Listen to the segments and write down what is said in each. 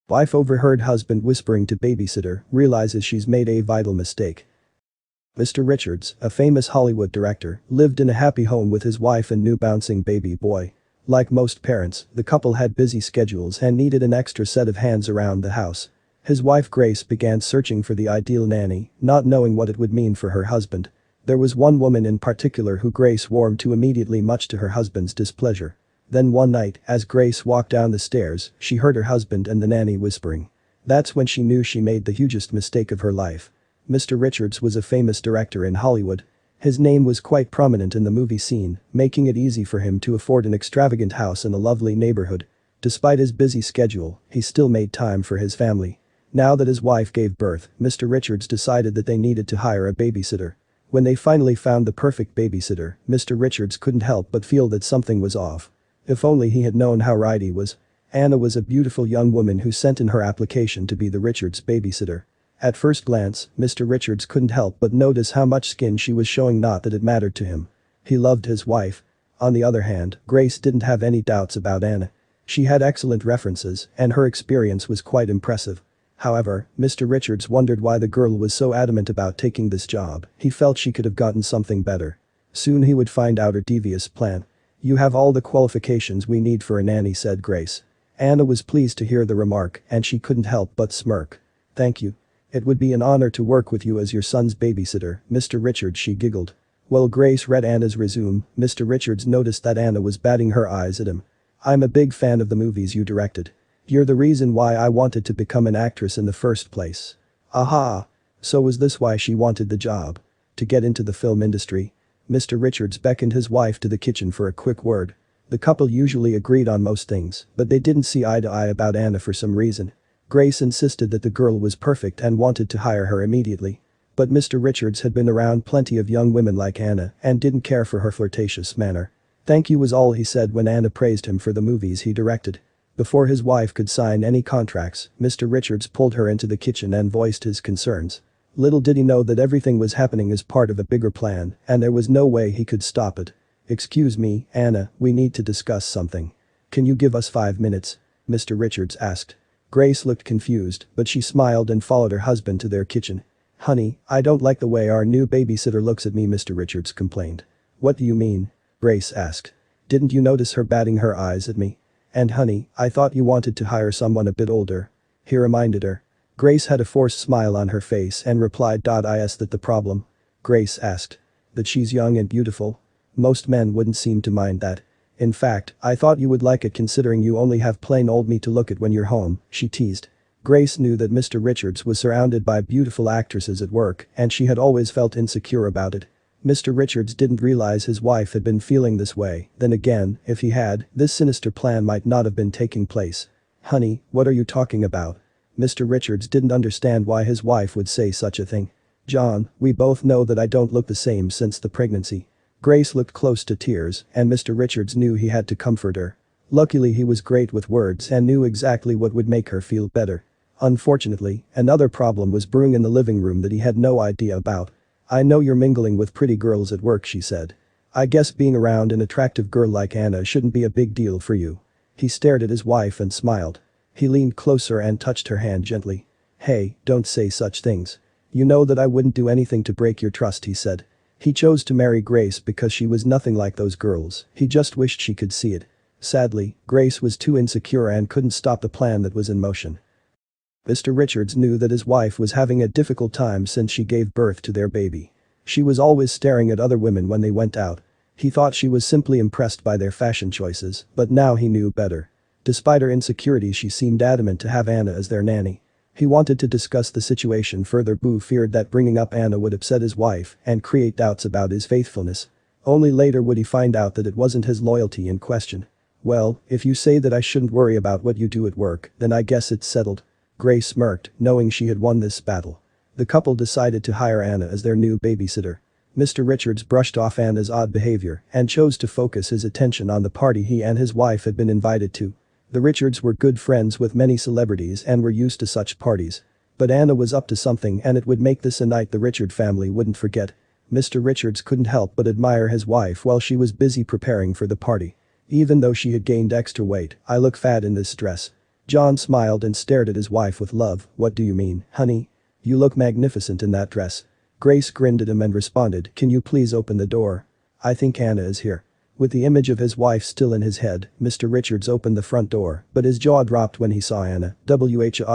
Wife overheard husband whispering to babysitter, realizes she's made a vital mistake. Mr. Richards, a famous Hollywood director, lived in a happy home with his wife and new bouncing baby boy. Like most parents, the couple had busy schedules and needed an extra set of hands around the house. His wife Grace began searching for the ideal nanny, not knowing what it would mean for her husband. There was one woman in particular who Grace warmed to immediately, much to her husband's displeasure. Then one night, as Grace walked down the stairs, she heard her husband and the nanny whispering. That's when she knew she made the hugest mistake of her life. Mr. Richards was a famous director in Hollywood. His name was quite prominent in the movie scene, making it easy for him to afford an extravagant house in a lovely neighborhood. Despite his busy schedule, he still made time for his family. Now that his wife gave birth, Mr. Richards decided that they needed to hire a babysitter. When they finally found the perfect babysitter, Mr. Richards couldn't help but feel that something was off. If only he had known how right he was. Anna was a beautiful young woman who sent in her application to be the Richards' babysitter. At first glance, Mr. Richards couldn't help but notice how much skin she was showing, not that it mattered to him. He loved his wife. On the other hand, Grace didn't have any doubts about Anna. She had excellent references, and her experience was quite impressive. However, Mr. Richards wondered why the girl was so adamant about taking this job. He felt she could have gotten something better. Soon he would find out her devious plan. "You have all the qualifications we need for a nanny," said Grace. Anna was pleased to hear the remark, and she couldn't help but smirk. "Thank you. It would be an honor to work with you as your son's babysitter, Mr. Richards," she giggled. While Grace read Anna's resume, Mr. Richards noticed that Anna was batting her eyes at him. "I'm a big fan of the movies you directed. You're the reason why I wanted to become an actress in the first place." Aha! So was this why she wanted the job? To get into the film industry? Mr. Richards beckoned his wife to the kitchen for a quick word. The couple usually agreed on most things, but they didn't see eye to eye about Anna for some reason. Grace insisted that the girl was perfect and wanted to hire her immediately. But Mr. Richards had been around plenty of young women like Anna and didn't care for her flirtatious manner. "Thank you" was all he said when Anna praised him for the movies he directed. Before his wife could sign any contracts, Mr. Richards pulled her into the kitchen and voiced his concerns. Little did he know that everything was happening as part of a bigger plan, and there was no way he could stop it. "Excuse me, Anna, we need to discuss something. Can you give us 5 minutes?" Mr. Richards asked. Grace looked confused, but she smiled and followed her husband to their kitchen. "Honey, I don't like the way our new babysitter looks at me," Mr. Richards complained. "What do you mean?" Grace asked. "Didn't you notice her batting her eyes at me? And honey, I thought you wanted to hire someone a bit older," he reminded her. Grace had a forced smile on her face and replied, "Is that the problem?" Grace asked. "That she's young and beautiful? Most men wouldn't seem to mind that. In fact, I thought you would like it considering you only have plain old me to look at when you're home," she teased. Grace knew that Mr. Richards was surrounded by beautiful actresses at work, and she had always felt insecure about it. Mr. Richards didn't realize his wife had been feeling this way. Then again, if he had, this sinister plan might not have been taking place. "Honey, what are you talking about?" Mr. Richards didn't understand why his wife would say such a thing. "John, we both know that I don't look the same since the pregnancy." Grace looked close to tears, and Mr. Richards knew he had to comfort her. Luckily he was great with words and knew exactly what would make her feel better. Unfortunately, another problem was brewing in the living room that he had no idea about. "I know you're mingling with pretty girls at work," she said. "I guess being around an attractive girl like Anna shouldn't be a big deal for you." He stared at his wife and smiled. He leaned closer and touched her hand gently. "Hey, don't say such things. You know that I wouldn't do anything to break your trust," he said. He chose to marry Grace because she was nothing like those girls. He just wished she could see it. Sadly, Grace was too insecure and couldn't stop the plan that was in motion. Mr. Richards knew that his wife was having a difficult time since she gave birth to their baby. She was always staring at other women when they went out. He thought she was simply impressed by their fashion choices, but now he knew better. Despite her insecurities, she seemed adamant to have Anna as their nanny. He wanted to discuss the situation further. Boo feared that bringing up Anna would upset his wife and create doubts about his faithfulness. Only later would he find out that it wasn't his loyalty in question. "Well, if you say that I shouldn't worry about what you do at work, then I guess it's settled." Grace smirked, knowing she had won this battle. The couple decided to hire Anna as their new babysitter. Mr. Richards brushed off Anna's odd behavior and chose to focus his attention on the party he and his wife had been invited to. The Richards were good friends with many celebrities and were used to such parties. But Anna was up to something, and it would make this a night the Richard family wouldn't forget. Mr. Richards couldn't help but admire his wife while she was busy preparing for the party. Even though she had gained extra weight, "I look fat in this dress." John smiled and stared at his wife with love. What do you mean, honey? You look magnificent in that dress. Grace grinned at him and responded, can you please open the door? I think Anna is here. With the image of his wife still in his head, Mr. Richards opened the front door, but his jaw dropped when he saw Anna. What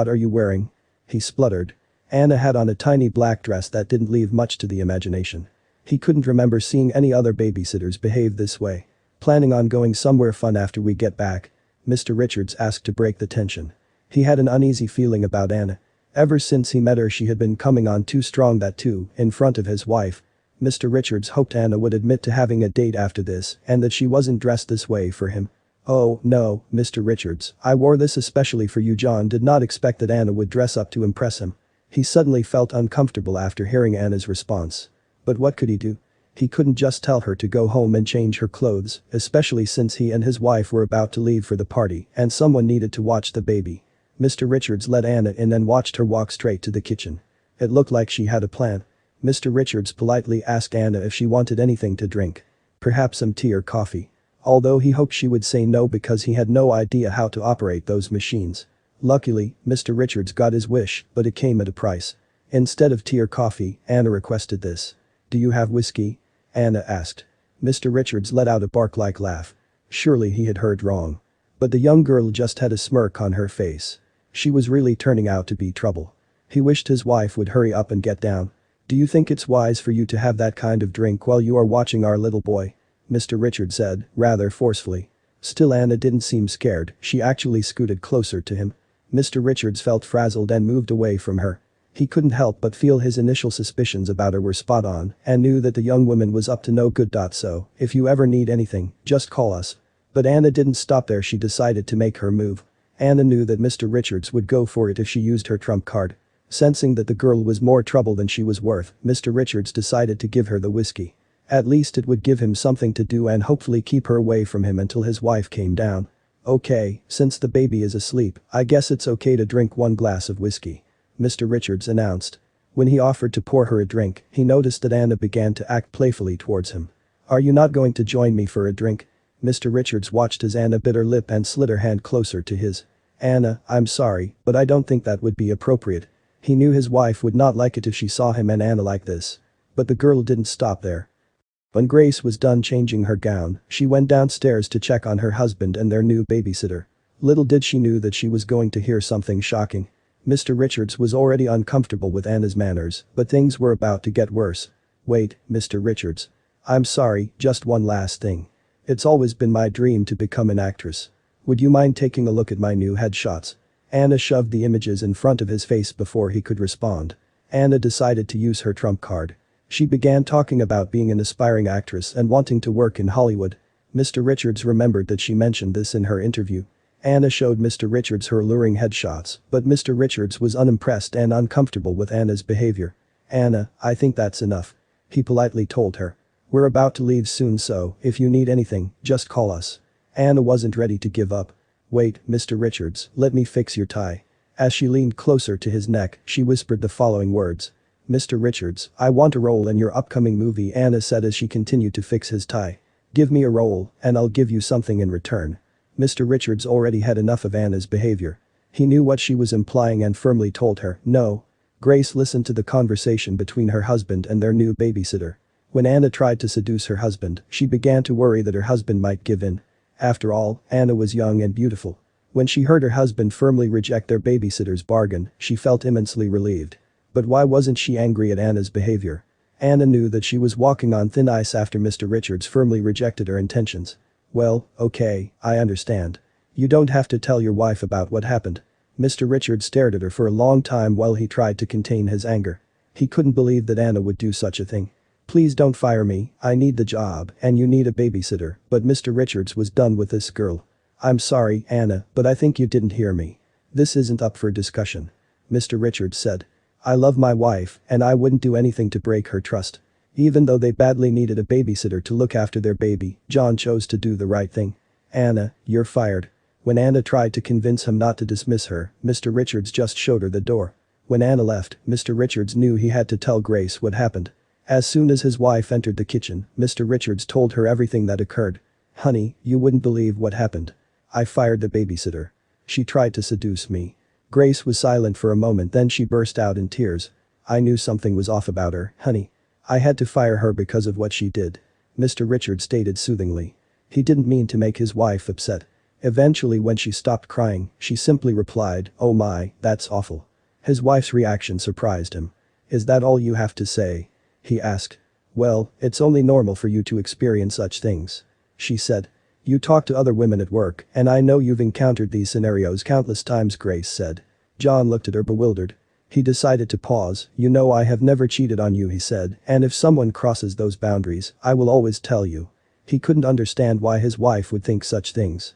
are you wearing? He spluttered. Anna had on a tiny black dress that didn't leave much to the imagination. He couldn't remember seeing any other babysitters behave this way. Planning on going somewhere fun after we get back? Mr. Richards asked to break the tension. He had an uneasy feeling about Anna. Ever since he met her she had been coming on too strong, that too, in front of his wife. Mr. Richards hoped Anna would admit to having a date after this and that she wasn't dressed this way for him. Oh, no, Mr. Richards, I wore this especially for you. John did not expect that Anna would dress up to impress him. He suddenly felt uncomfortable after hearing Anna's response. But what could he do? He couldn't just tell her to go home and change her clothes, especially since he and his wife were about to leave for the party and someone needed to watch the baby. Mr. Richards let Anna in and watched her walk straight to the kitchen. It looked like she had a plan. Mr. Richards politely asked Anna if she wanted anything to drink. Perhaps some tea or coffee. Although he hoped she would say no because he had no idea how to operate those machines. Luckily, Mr. Richards got his wish, but it came at a price. Instead of tea or coffee, Anna requested this. Do you have whiskey? Anna asked. Mr. Richards let out a bark-like laugh. Surely he had heard wrong. But the young girl just had a smirk on her face. She was really turning out to be trouble. He wished his wife would hurry up and get down. Do you think it's wise for you to have that kind of drink while you are watching our little boy? Mr. Richards said, rather forcefully. Still Anna didn't seem scared, she actually scooted closer to him. Mr. Richards felt frazzled and moved away from her. He couldn't help but feel his initial suspicions about her were spot on and knew that the young woman was up to no good. So, if you ever need anything, just call us. But Anna didn't stop there, she decided to make her move. Anna knew that Mr. Richards would go for it if she used her trump card. Sensing that the girl was more trouble than she was worth, Mr. Richards decided to give her the whiskey. At least it would give him something to do and hopefully keep her away from him until his wife came down. Okay, since the baby is asleep, I guess it's okay to drink 1 glass of whiskey. Mr. Richards announced. When he offered to pour her a drink, he noticed that Anna began to act playfully towards him. Are you not going to join me for a drink? Mr. Richards watched as Anna bit her lip and slid her hand closer to his. Anna, I'm sorry, but I don't think that would be appropriate. He knew his wife would not like it if she saw him and Anna like this. But the girl didn't stop there. When Grace was done changing her gown, she went downstairs to check on her husband and their new babysitter. Little did she knew that she was going to hear something shocking. Mr. Richards was already uncomfortable with Anna's manners, but things were about to get worse. Wait, Mr. Richards. I'm sorry, just one last thing. It's always been my dream to become an actress. Would you mind taking a look at my new headshots? Anna shoved the images in front of his face before he could respond. Anna decided to use her trump card. She began talking about being an aspiring actress and wanting to work in Hollywood. Mr. Richards remembered that she mentioned this in her interview. Anna showed Mr. Richards her alluring headshots, but Mr. Richards was unimpressed and uncomfortable with Anna's behavior. Anna, I think that's enough. He politely told her. We're about to leave soon, so if you need anything, just call us. Anna wasn't ready to give up. Wait, Mr. Richards, let me fix your tie. As she leaned closer to his neck, she whispered the following words. Mr. Richards, I want a role in your upcoming movie, Anna said as she continued to fix his tie. Give me a role, and I'll give you something in return. Mr. Richards already had enough of Anna's behavior. He knew what she was implying and firmly told her, no. Grace listened to the conversation between her husband and their new babysitter. When Anna tried to seduce her husband, she began to worry that her husband might give in. After all, Anna was young and beautiful. When she heard her husband firmly reject their babysitter's bargain, she felt immensely relieved. But why wasn't she angry at Anna's behavior? Anna knew that she was walking on thin ice after Mr. Richards firmly rejected her intentions. Well, okay, I understand. You don't have to tell your wife about what happened. Mr. Richards stared at her for a long time while he tried to contain his anger. He couldn't believe that Anna would do such a thing. Please don't fire me, I need the job and you need a babysitter, but Mr. Richards was done with this girl. I'm sorry, Anna, but I think you didn't hear me. This isn't up for discussion. Mr. Richards said. I love my wife and I wouldn't do anything to break her trust. Even though they badly needed a babysitter to look after their baby, John chose to do the right thing. Anna, you're fired. When Anna tried to convince him not to dismiss her, Mr. Richards just showed her the door. When Anna left, Mr. Richards knew he had to tell Grace what happened. As soon as his wife entered the kitchen, Mr. Richards told her everything that occurred. Honey, you wouldn't believe what happened. I fired the babysitter. She tried to seduce me. Grace was silent for a moment, then she burst out in tears. I knew something was off about her, honey. I had to fire her because of what she did. Mr. Richard stated soothingly. He didn't mean to make his wife upset. Eventually, when she stopped crying, she simply replied, "Oh my, that's awful." His wife's reaction surprised him. "Is that all you have to say?" he asked. "Well, it's only normal for you to experience such things," she said. "You talk to other women at work, and I know you've encountered these scenarios countless times," Grace said. John looked at her bewildered. He decided to pause. "You know I have never cheated on you," he said, "and if someone crosses those boundaries, I will always tell you." He couldn't understand why his wife would think such things.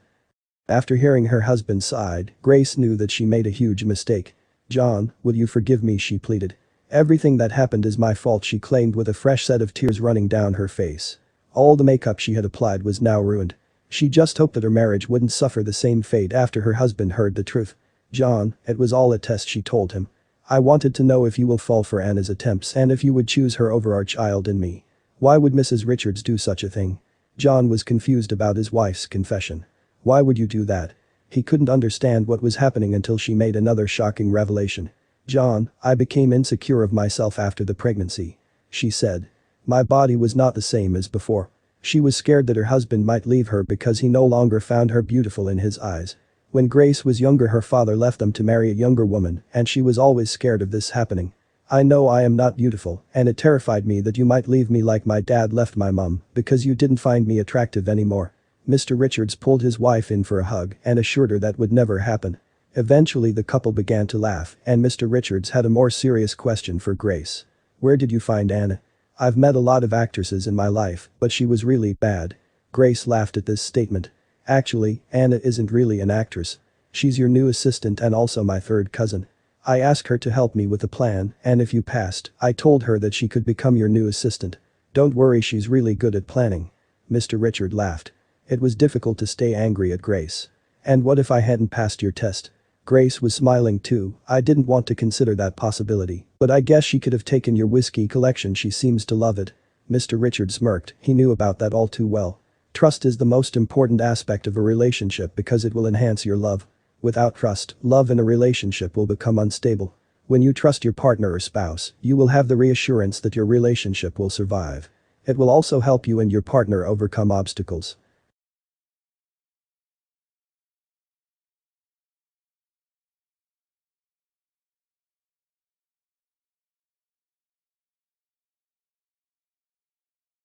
After hearing her husband's side, Grace knew that she made a huge mistake. "John, will you forgive me?" she pleaded. "Everything that happened is my fault," she claimed with a fresh set of tears running down her face. All the makeup she had applied was now ruined. She just hoped that her marriage wouldn't suffer the same fate after her husband heard the truth. "John, it was all a test," she told him. "I wanted to know if you will fall for Anna's attempts and if you would choose her over our child and me." Why would Mrs. Richards do such a thing? John was confused about his wife's confession. Why would you do that? He couldn't understand what was happening until she made another shocking revelation. "John, I became insecure of myself after the pregnancy," she said. "My body was not the same as before." She was scared that her husband might leave her because he no longer found her beautiful in his eyes. When Grace was younger, her father left them to marry a younger woman, and she was always scared of this happening. "I know I am not beautiful, and it terrified me that you might leave me like my dad left my mom because you didn't find me attractive anymore." Mr. Richards pulled his wife in for a hug and assured her that would never happen. Eventually the couple began to laugh, and Mr. Richards had a more serious question for Grace. "Where did you find Anna?" "I've met a lot of actresses in my life, but she was really bad." Grace laughed at this statement. "Actually, Anna isn't really an actress. She's your new assistant and also my third cousin. I asked her to help me with a plan, and if you passed, I told her that she could become your new assistant. Don't worry, she's really good at planning." Mr. Richard laughed. It was difficult to stay angry at Grace. "And what if I hadn't passed your test?" Grace was smiling too. "I didn't want to consider that possibility, but I guess she could have taken your whiskey collection, she seems to love it." Mr. Richard smirked. He knew about that all too well. Trust is the most important aspect of a relationship because it will enhance your love. Without trust, love in a relationship will become unstable. When you trust your partner or spouse, you will have the reassurance that your relationship will survive. It will also help you and your partner overcome obstacles.